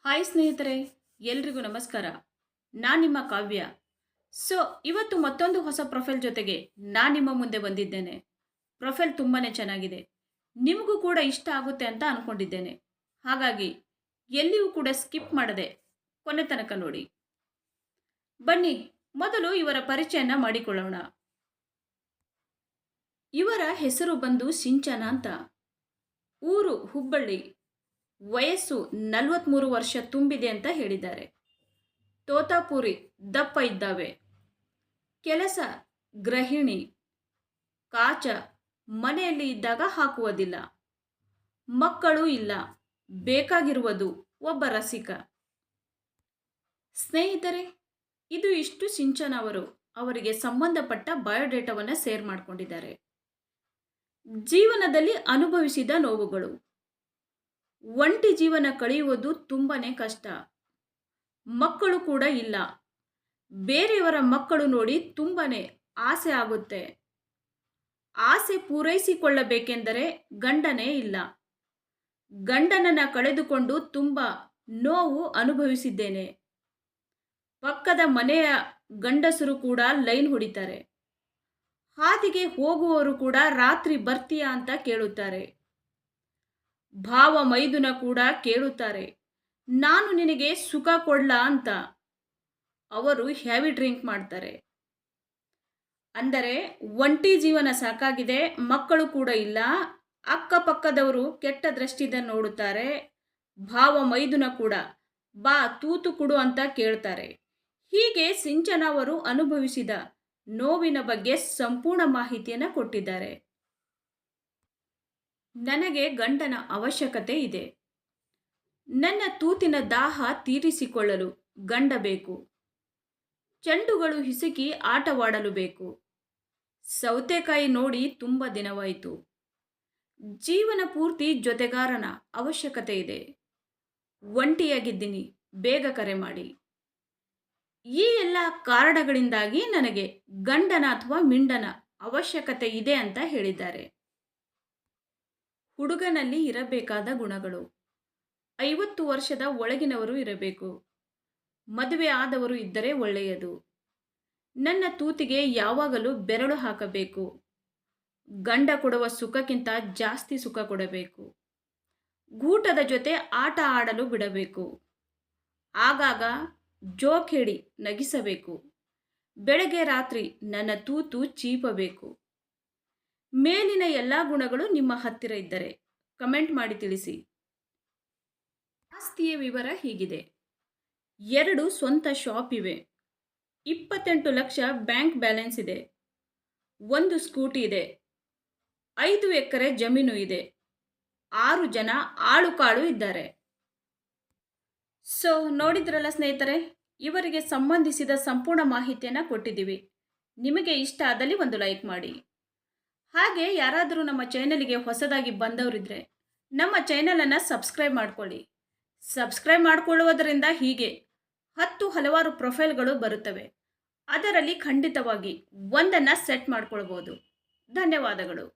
Hi ಸ್ನೇಹಿತರೆ, ಎಲ್ರಿಗೂ ನಮಸ್ಕಾರ. ನಾನು ನಿಮ್ಮ ಕಾವ್ಯ. ಇವತ್ತು ಮತ್ತೊಂದು ಹೊಸ ಪ್ರೊಫೈಲ್ ಜೊತೆಗೆ ನಾನು ನಿಮ್ಮ ಮುಂದೆ ಬಂದಿದ್ದೇನೆ. ಪ್ರೊಫೈಲ್ ತುಂಬಾ ಚೆನ್ನಾಗಿದೆ. ನಿಮಗೂ ಕೂಡ ಇಷ್ಟ ಆಗುತ್ತೆ ಅಂತ ಅಂದ್ಕೊಂಡಿದ್ದೇನೆ. ಹಾಗಾಗಿ ಎಲ್ಲಿಯೂ ಕೂಡ ಸ್ಕಿಪ್ ಮಾಡದೆ ಕೊನೆ ತನಕ ನೋಡಿ. ಬನ್ನಿ, ಮೊದಲು ಇವರ ಪರಿಚಯನ ಮಾಡಿಕೊಳ್ಳೋಣ. ಇವರ ಹೆಸರು ಬಂದು ಸಿಂಚನ ಅಂತ. ಊರು ಹುಬ್ಬಳ್ಳಿ. ವಯಸ್ಸು 43 ವರ್ಷ ತುಂಬಿದೆ ಅಂತ ಹೇಳಿದ್ದಾರೆ. ತೋತಾಪುರಿ ದಪ್ಪ ಇದ್ದಾವೆ. ಕೆಲಸ ಗೃಹಿಣಿ. ಕಾಚ ಮನೆಯಲ್ಲಿ ಇದ್ದಾಗ ಹಾಕುವುದಿಲ್ಲ. ಮಕ್ಕಳು ಇಲ್ಲ. ಬೇಕಾಗಿರುವುದು ಒಬ್ಬ ರಸಿಕ. ಸ್ನೇಹಿತರೆ, ಇದು ಇಷ್ಟು ಸಿಂಚನ ಅವರು ಅವರಿಗೆ ಸಂಬಂಧಪಟ್ಟ ಬಯೋಡೇಟಾವನ್ನು ಶೇರ್ ಮಾಡಿಕೊಂಡಿದ್ದಾರೆ. ಜೀವನದಲ್ಲಿ ಅನುಭವಿಸಿದ ನೋವುಗಳು. ಒಂಟಿ ಜೀವನ ಕಳೆಯುವುದು ತುಂಬಾನೇ ಕಷ್ಟ. ಮಕ್ಕಳು ಕೂಡ ಇಲ್ಲ. ಬೇರೆಯವರ ಮಕ್ಕಳು ನೋಡಿ ತುಂಬಾನೇ ಆಸೆ ಆಗುತ್ತೆ. ಆಸೆ ಪೂರೈಸಿಕೊಳ್ಳಬೇಕೆಂದರೆ ಗಂಡನೇ ಇಲ್ಲ. ಗಂಡನನ್ನ ಕಳೆದುಕೊಂಡು ತುಂಬ ನೋವು ಅನುಭವಿಸಿದ್ದೇನೆ. ಪಕ್ಕದ ಮನೆಯ ಗಂಡಸರು ಕೂಡ ಲೈನ್ ಹೊಡಿತಾರೆ. ಹಾದಿಗೆ ಹೋಗುವವರು ಕೂಡ ರಾತ್ರಿ ಬರ್ತೀಯಾ ಅಂತ ಕೇಳುತ್ತಾರೆ. ಭಾವ ಮೈದುನ ಕೂಡ ಕೇಳುತ್ತಾರೆ, ನಾನು ನಿನಗೆ ಸುಖ ಕೊಡ್ಲಾ ಅಂತ. ಅವರು ಹೆವಿ ಡ್ರಿಂಕ್ ಮಾಡ್ತಾರೆ. ಅಂದರೆ ಒಂಟಿ ಜೀವನ ಸಾಕಾಗಿದೆ. ಮಕ್ಕಳು ಕೂಡ ಇಲ್ಲ. ಅಕ್ಕಪಕ್ಕದವರು ಕೆಟ್ಟ ದೃಷ್ಟಿಯಿಂದ ನೋಡುತ್ತಾರೆ. ಭಾವ ಮೈದುನ ಕೂಡ ಬಾ ತೂತು ಕೊಡು ಅಂತ ಕೇಳ್ತಾರೆ. ಹೀಗೆ ಸಿಂಚನ ಅವರು ಅನುಭವಿಸಿದ ನೋವಿನ ಬಗ್ಗೆ ಸಂಪೂರ್ಣ ಮಾಹಿತಿಯನ್ನು ಕೊಟ್ಟಿದ್ದಾರೆ. ನನಗೆ ಗಂಡನ ಅವಶ್ಯಕತೆ ಇದೆ. ನನ್ನ ತೂತಿನ ದಾಹ ತೀರಿಸಿಕೊಳ್ಳಲು ಗಂಡ ಬೇಕು. ಚೆಂಡುಗಳು ಹಿಸುಕಿ ಆಟವಾಡಲು ಬೇಕು. ಸೌತೆಕಾಯಿ ನೋಡಿ ತುಂಬ ದಿನವಾಯಿತು. ಜೀವನ ಪೂರ್ತಿ ಜೊತೆಗಾರನ ಅವಶ್ಯಕತೆ ಇದೆ. ಒಂಟಿಯಾಗಿದ್ದೀನಿ, ಬೇಗ ಕರೆ ಮಾಡಿ. ಈ ಎಲ್ಲ ಕಾರಣಗಳಿಂದಾಗಿ ನನಗೆ ಗಂಡನ ಅಥವಾ ಮಿಂಡನ ಅವಶ್ಯಕತೆ ಇದೆ ಅಂತ ಹೇಳಿದ್ದಾರೆ. ಹುಡುಗನಲ್ಲಿ ಇರಬೇಕಾದ ಗುಣಗಳು. 50 ವರ್ಷದ ಒಳಗಿನವರು ಇರಬೇಕು. ಮದುವೆ ಆದವರು ಇದ್ದರೆ ಒಳ್ಳೆಯದು. ನನ್ನ ತೂತಿಗೆ ಯಾವಾಗಲೂ ಬೆರಳು ಹಾಕಬೇಕು. ಗಂಡ ಕೊಡುವ ಸುಖಕ್ಕಿಂತ ಜಾಸ್ತಿ ಸುಖ ಕೊಡಬೇಕು. ಗೂಟದ ಜೊತೆ ಆಟ ಆಡಲು ಬಿಡಬೇಕು. ಆಗಾಗ ಜೋಕ್ ಹೇಳಿ ನಗಿಸಬೇಕು. ಬೆಳಗ್ಗೆ ರಾತ್ರಿ ನನ್ನ ತೂತು ಚೀಪಬೇಕು. ಮೇಲಿನ ಎಲ್ಲ ಗುಣಗಳು ನಿಮ್ಮ ಹತ್ತಿರ ಇದ್ದರೆ ಕಮೆಂಟ್ ಮಾಡಿ ತಿಳಿಸಿ. ಆಸ್ತಿಯ ವಿವರ ಹೀಗಿದೆ. 2 ಸ್ವಂತ ಶಾಪ್ ಇವೆ. 28 ಲಕ್ಷ ಬ್ಯಾಂಕ್ ಬ್ಯಾಲೆನ್ಸ್ ಇದೆ. 1 ಸ್ಕೂಟಿ ಇದೆ. 5 ಎಕರೆ ಜಮೀನು ಇದೆ. 6 ಜನ ಆಳು ಕಾಳು ಇದ್ದಾರೆ. ನೋಡಿದ್ರಲ್ಲ ಸ್ನೇಹಿತರೆ, ಇವರಿಗೆ ಸಂಬಂಧಿಸಿದ ಸಂಪೂರ್ಣ ಮಾಹಿತಿಯನ್ನು ಕೊಟ್ಟಿದ್ದೀವಿ. ನಿಮಗೆ ಇಷ್ಟ ಆದಲ್ಲಿ ಒಂದು ಲೈಕ್ ಮಾಡಿ. ಹಾಗೆ ಯಾರಾದರೂ ನಮ್ಮ ಚಾನಲ್ಗೆ ಹೊಸದಾಗಿ ಬಂದವರಿದ್ದರೆ ನಮ್ಮ ಚಾನಲನ್ನು ಸಬ್ಸ್ಕ್ರೈಬ್ ಮಾಡ್ಕೊಳ್ಳಿ. ಸಬ್ಸ್ಕ್ರೈಬ್ ಮಾಡಿಕೊಳ್ಳುವುದರಿಂದ ಹೀಗೆ ಹಲವಾರು ಪ್ರೊಫೈಲ್ಗಳು ಬರುತ್ತವೆ. ಅದರಲ್ಲಿ ಖಂಡಿತವಾಗಿ ಒಂದನ್ನು ಸೆಟ್ ಮಾಡ್ಕೊಳ್ಬೋದು. ಧನ್ಯವಾದಗಳು.